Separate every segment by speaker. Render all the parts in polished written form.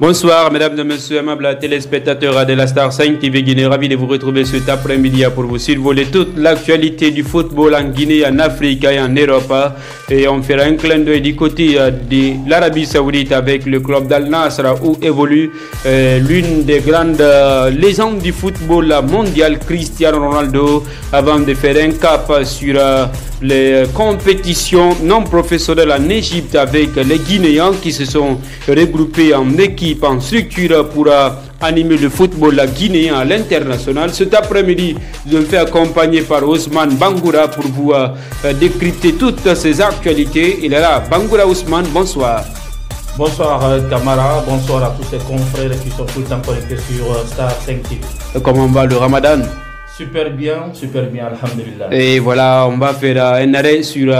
Speaker 1: Bonsoir mesdames et messieurs, aimables téléspectateurs de la Star 5 TV Guinée, ravi de vous retrouver cet après-midi pour vous survoler toute l'actualité du football en Guinée, en Afrique et en Europe. Et on fera un clin d'œil du côté de l'Arabie Saoudite avec le club d'Al Nassr où évolue l'une des grandes légendes du football mondial, Cristiano Ronaldo, avant de faire un cap sur les compétitions non professionnelles en Égypte avec les Guinéens qui se sont regroupés en équipe, en structure pour animer le football guinéen à l'international. Cet après-midi, je me fais accompagner par Ousmane Bangoura pour vous décrypter toutes ces actualités. Il est là, Bangoura Ousmane, bonsoir.
Speaker 2: Bonsoir Camara, bonsoir à tous ces confrères qui sont tout le temps connectés sur Star 5 TV.
Speaker 1: Comment va le Ramadan?
Speaker 2: Super bien, alhamdulillah.
Speaker 1: Et voilà, on va faire un arrêt sur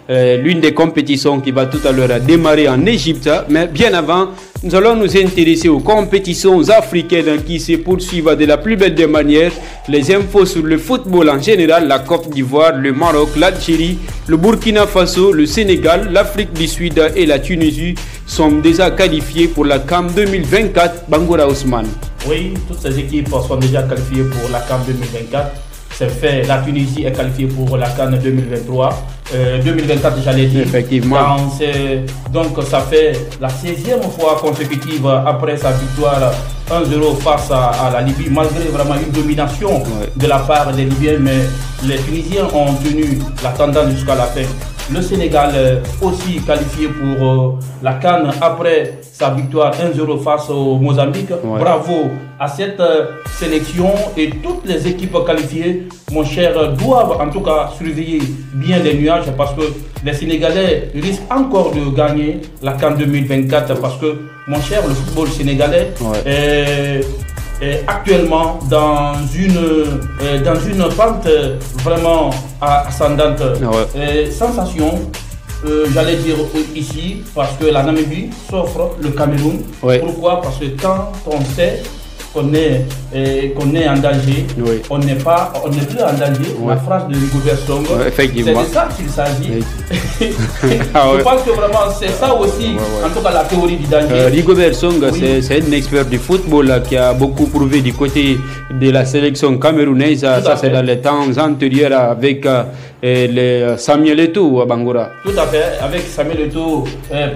Speaker 1: l'une des compétitions qui va tout à l'heure démarrer en Égypte. Mais bien avant, nous allons nous intéresser aux compétitions africaines qui se poursuivent de la plus belle des manières. Les infos sur le football en général, la Côte d'Ivoire, le Maroc, l'Algérie, le Burkina Faso, le Sénégal, l'Afrique du Sud et la Tunisie sont déjà qualifiés pour la CAN 2024. Bangoura Ousmane.
Speaker 2: Oui, toutes ces équipes sont déjà qualifiées pour la CAN 2024. C'est fait, la Tunisie est qualifiée pour la CAN 2023. 2024, j'allais dire.
Speaker 1: Effectivement.
Speaker 2: Donc ça fait la 16e fois consécutive après sa victoire 1-0 face à la Libye, malgré vraiment une domination de la part des Libyens, mais les Tunisiens ont tenu la tendance jusqu'à la fin. Le Sénégal aussi qualifié pour la CAN après sa victoire 1-0 face au Mozambique. Bravo à cette sélection et toutes les équipes qualifiées, mon cher, doivent en tout cas surveiller bien les nuages parce que les Sénégalais risquent encore de gagner la CAN 2024 parce que, mon cher, le football sénégalais est actuellement dans une pente vraiment ascendante. Sensation, j'allais dire ici, parce que la Namibie s'offre le Cameroun. Pourquoi? Parce que quand on sait qu'on est en danger, on n'est plus en danger. La phrase de Rigobert Song, c'est de ça qu'il s'agit. Je pense que vraiment c'est ça aussi, en tout cas la théorie du danger.
Speaker 1: Rigobert Song, c'est un expert du football qui a beaucoup prouvé du côté de la sélection camerounaise. Ça c'est dans les temps antérieurs avec les Samuel Eto'o à Bangoura.
Speaker 2: Tout à fait, avec Samuel Eto'o,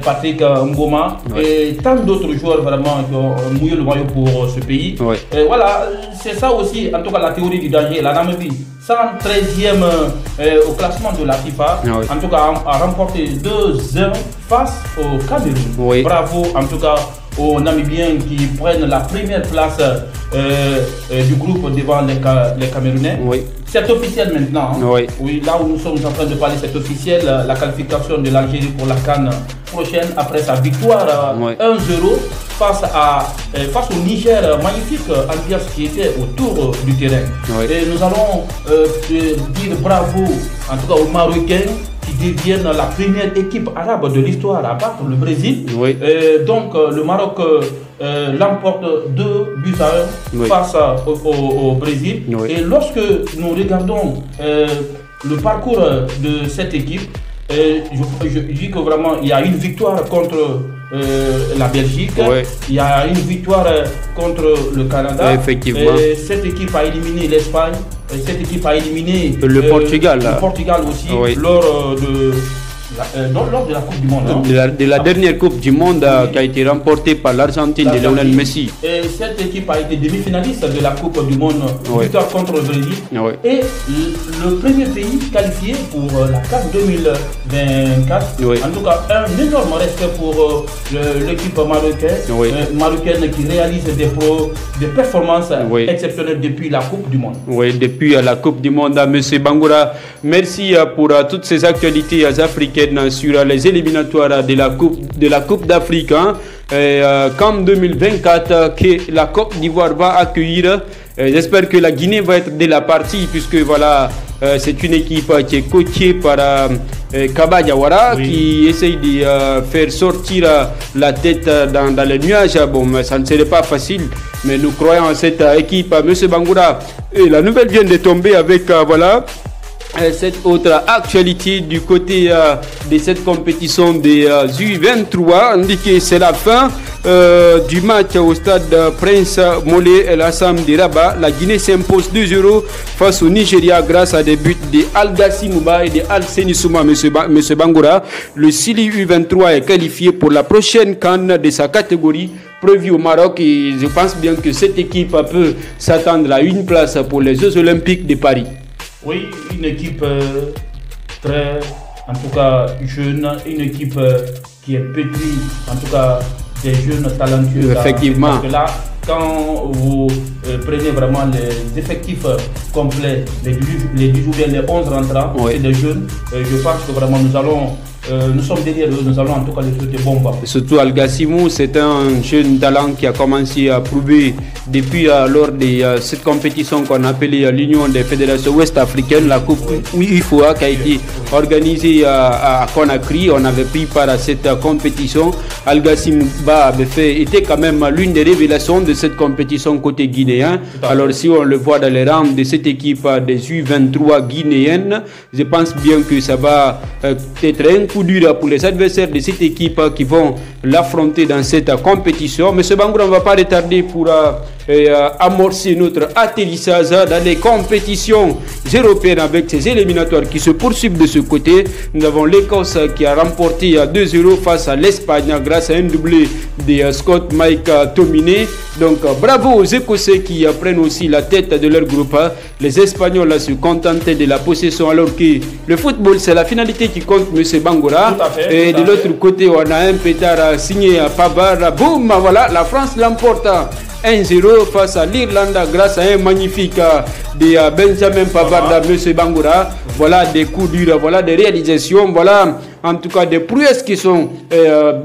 Speaker 2: Patrick Ngoma et tant d'autres joueurs vraiment qui ont mouillé le maillot pour ce pays. Et voilà, c'est ça aussi, en tout cas la théorie du danger. La Namibie, 113e au classement de la FIFA, en tout cas a remporté 2-1 face au Cameroun. Bravo en tout cas aux Namibiens qui prennent la première place du groupe devant les Camerounais. C'est officiel maintenant. Oui, là où nous sommes en train de parler, c'est officiel. La qualification de l'Algérie pour la CAN prochaine après sa victoire 1-0 face au Niger. Magnifique ambiance qui était autour du terrain. Et nous allons dire bravo en tout cas aux Marocains qui deviennent la première équipe arabe de l'histoire à battre le Brésil. Donc le Maroc l'emporte 2-1 face au Brésil. Et lorsque nous regardons le parcours de cette équipe, je dis que vraiment il y a une victoire contre la Belgique, il y a une victoire contre le Canada.
Speaker 1: Effectivement.
Speaker 2: Cette équipe a éliminé l'Espagne, cette équipe a éliminé
Speaker 1: le Portugal.
Speaker 2: Le Portugal aussi lors de la Coupe du Monde.
Speaker 1: De la dernière Coupe du Monde qui a été remportée par l'Argentine de Lionel Messi.
Speaker 2: Et cette équipe a été demi-finaliste de la Coupe du Monde, victoire contre le Brésil. Et le premier pays qualifié pour la CAN 2024. En tout cas, un énorme respect pour l'équipe marocaine qui réalise des performances exceptionnelles depuis la Coupe du Monde.
Speaker 1: Depuis la Coupe du Monde, M. Bangoura. Merci pour toutes ces actualités africaines sur les éliminatoires de la Coupe d'Afrique CAN 2024 que la Côte d'Ivoire va accueillir. J'espère que la Guinée va être de la partie puisque voilà, c'est une équipe qui est coachée par Kaba Diawara qui essaye de faire sortir la tête dans les nuages. Bon, ça ne serait pas facile, mais nous croyons en cette équipe, M. Bangoura. Et la nouvelle vient de tomber avec voilà. Cette autre actualité du côté de cette compétition des U23 indique que c'est la fin du match au stade Prince Moulay El Hassam de Rabat, la Guinée s'impose 2-0 face au Nigeria grâce à des buts de Al-Gassi Mouba et de Al-Seni Souma. Monsieur Bangoura, le Sili U23 est qualifié pour la prochaine CAN de sa catégorie prévue au Maroc et je pense bien que cette équipe peut s'attendre à une place pour les Jeux Olympiques de Paris.
Speaker 2: Oui, une équipe très, en tout cas jeune, une équipe qui est pétrie, en tout cas des jeunes talentueux.
Speaker 1: Effectivement.
Speaker 2: Parce que là, quand vous prenez vraiment les effectifs complets, les 10 ou bien les 11 rentrants, oui, c'est des jeunes, je pense que vraiment nous sommes derrière eux, nous allons en tout cas les souhaiter bon bas.
Speaker 1: Surtout Al-Gassimou, c'est un jeune talent qui a commencé à prouver depuis lors de cette compétition qu'on appelait l'Union des fédérations ouest-africaines, la Coupe UFOA qui a été organisée à Conakry. On avait pris part à cette compétition. Al-Gassimou était quand même l'une des révélations de cette compétition côté guinéen. Alors si on le voit dans les rangs de cette équipe des U23 guinéennes, je pense bien que ça va être un coup dur pour les adversaires de cette équipe qui vont l'affronter dans cette compétition. Mais ce Bangoura, on ne va pas retarder pour amorcer notre atterrissage dans les compétitions européennes avec ces éliminatoires qui se poursuivent de ce côté. Nous avons l'Écosse qui a remporté 2-0 face à l'Espagne grâce à un doublé de Scott Mike Tominé. Donc bravo aux Écossais qui prennent aussi la tête de leur groupe. Les Espagnols se contentaient de la possession alors que le football c'est la finalité qui compte, monsieur Bangoura. Et de l'autre côté on a un pétard signé à Pavard. Boum, voilà, la France l'emporte 1-0 face à l'Irlande grâce à un magnifique de Benjamin Pavard, monsieur Bangoura. Voilà des coups durs, voilà des réalisations, voilà en tout cas des prouesses qui sont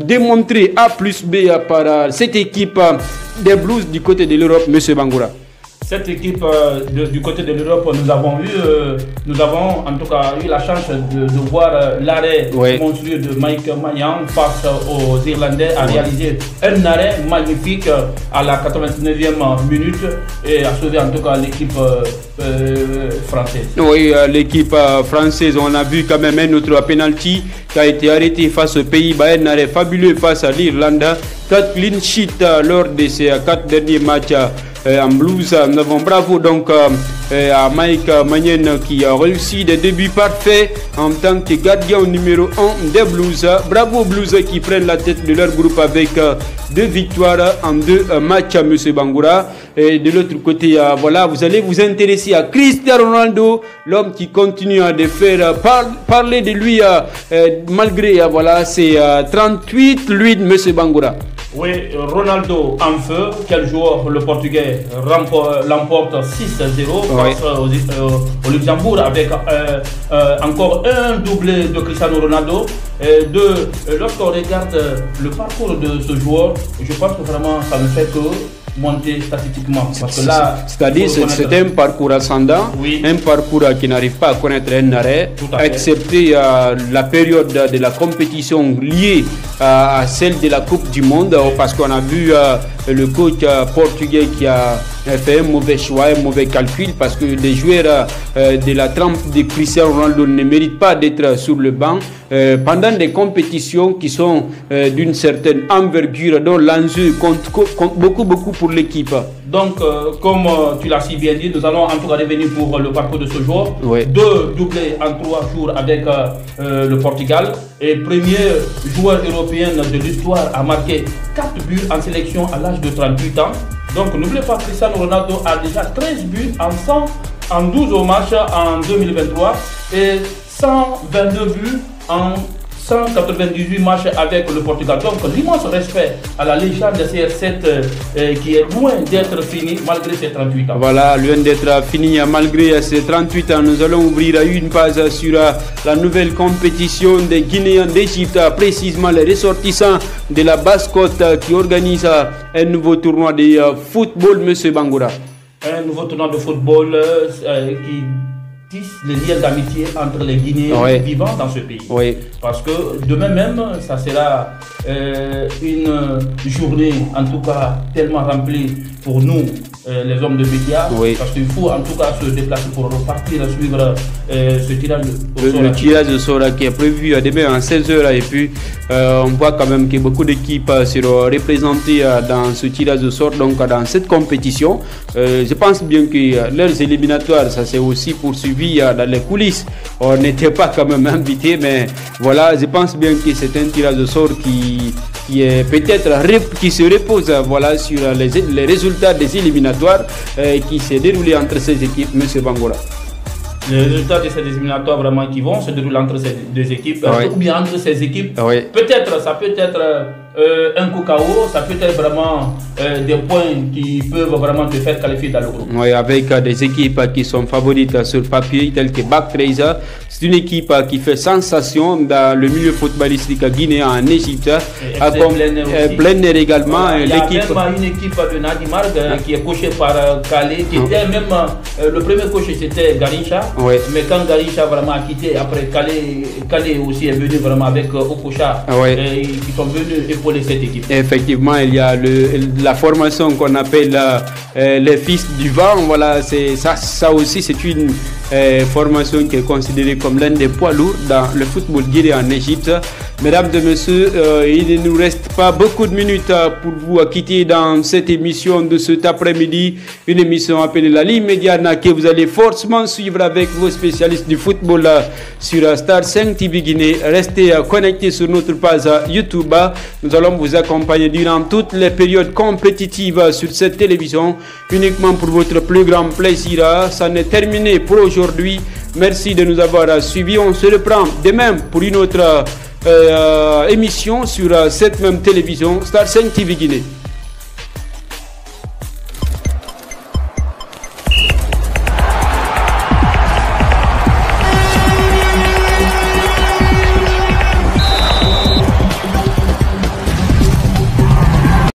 Speaker 1: démontrées A plus B par cette équipe des Blues du côté de l'Europe, monsieur Bangoura.
Speaker 2: Cette équipe du côté de l'Europe, nous avons en tout cas eu la chance de voir l'arrêt monstrueux de Mike Maignan face aux Irlandais, a réalisé un arrêt magnifique à la 89e minute et a sauvé en tout cas l'équipe française. Oui,
Speaker 1: l'équipe française, on a vu quand même un autre penalty qui a été arrêté face au Pays-Bas, un arrêt fabuleux face à l'Irlande. 4 clean sheets lors de ces 4 derniers matchs en Blues. Nous avons bravo donc à Mike Maignan qui a réussi des débuts parfaits en tant que gardien numéro 1 des Blues. Bravo aux Blues qui prennent la tête de leur groupe avec 2 victoires en 2 matchs, monsieur Bangoura. Et de l'autre côté, voilà, vous allez vous intéresser à Cristiano Ronaldo, l'homme qui continue à faire parler de lui malgré voilà, ses 38, lui, monsieur Bangoura.
Speaker 2: Oui, Ronaldo en feu, quel joueur le Portugais l'emporte 6-0 face au Luxembourg avec encore un doublé de Cristiano Ronaldo. Lorsqu'on regarde le parcours de ce joueur, je pense que vraiment ça ne fait que monter statistiquement. Parce que là,
Speaker 1: c'est-à-dire c'est un parcours ascendant, un parcours qui n'arrive pas à connaître un arrêt, excepté la période de la compétition liée à celle de la Coupe du Monde, parce qu'on a vu le coach portugais qui a fait un mauvais choix, un mauvais calcul, parce que les joueurs de la trempe de Cristiano Ronaldo ne méritent pas d'être sur le banc pendant des compétitions qui sont d'une certaine envergure, dont l'enjeu compte beaucoup pour l'équipe.
Speaker 2: Donc, comme tu l'as si bien dit, nous allons en tout cas revenir pour le parcours de ce joueur. 2 doublés en 3 jours avec le Portugal. Et premier joueur européen de l'histoire à marquer 4 buts en sélection à l'âge de 38 ans. Donc, n'oubliez pas, Cristiano Ronaldo a déjà 13 buts en 12 au match en 2023 et 122 buts en 198 matchs avec le Portugal. Donc l'immense respect à la légende de CR7 qui est loin d'être fini malgré ses 38 ans.
Speaker 1: Voilà, loin d'être fini malgré ses 38 ans. Nous allons ouvrir une page sur la nouvelle compétition des Guinéens d'Égypte, précisément les ressortissants de la Basse-Côte qui organise un nouveau tournoi de football, monsieur Bangoura.
Speaker 2: Un nouveau tournoi de football qui les liens d'amitié entre les Guinéens vivant dans ce pays. Parce que demain même, ça sera une journée, en tout cas, tellement remplie pour nous les hommes de médias,
Speaker 1: oui.
Speaker 2: Parce qu'il faut en tout cas se déplacer pour repartir suivre ce tirage au sort.
Speaker 1: Le tirage au sort qui est prévu demain à 16h et puis on voit quand même que beaucoup d'équipes seront représentées dans ce tirage au sort, donc dans cette compétition. Je pense bien que leurs éliminatoires, ça s'est aussi poursuivi dans les coulisses. On n'était pas quand même invités, mais voilà, je pense bien que c'est un tirage au sort qui est peut-être qui se repose voilà, sur les résultats des éliminatoires qui s'est déroulé entre ces équipes, M. Bangola.
Speaker 2: Les résultats de ces éliminatoires vraiment qui vont se dérouler entre ces deux équipes, ou bien entre ces équipes, peut-être, ça peut être un coup KO, ça peut être vraiment des points qui peuvent vraiment te faire qualifier dans le groupe.
Speaker 1: Oui, avec des équipes qui sont favorites sur papier, telles que Bac 13. C'est une équipe qui fait sensation dans le milieu footballistique guinéen en Égypte. Blenner également.
Speaker 2: Voilà, il y a même une équipe de Nadimar qui est coachée par Calais, qui était même, le premier coach c'était Garincha, mais quand Garincha vraiment a quitté, après Calais aussi est venu vraiment avec Okocha, qui sont venus épauler cette équipe.
Speaker 1: Effectivement, il y a la formation qu'on appelle les fils du vent. Voilà, ça aussi c'est une formation qui est considérée comme l'un des poids lourds dans le football guinéen en Égypte. Mesdames et messieurs, il ne nous reste pas beaucoup de minutes pour vous quitter dans cette émission de cet après-midi. Une émission appelée La Ligne Médiane que vous allez forcément suivre avec vos spécialistes du football sur Star 5 TV Guinée. Restez connectés sur notre page YouTube. Nous allons vous accompagner durant toutes les périodes compétitives sur cette télévision, uniquement pour votre plus grand plaisir. Ça n'est terminé pour aujourd'hui. Merci de nous avoir suivis. On se reprend demain pour une autre émission sur cette même télévision, Star 5 TV Guinée.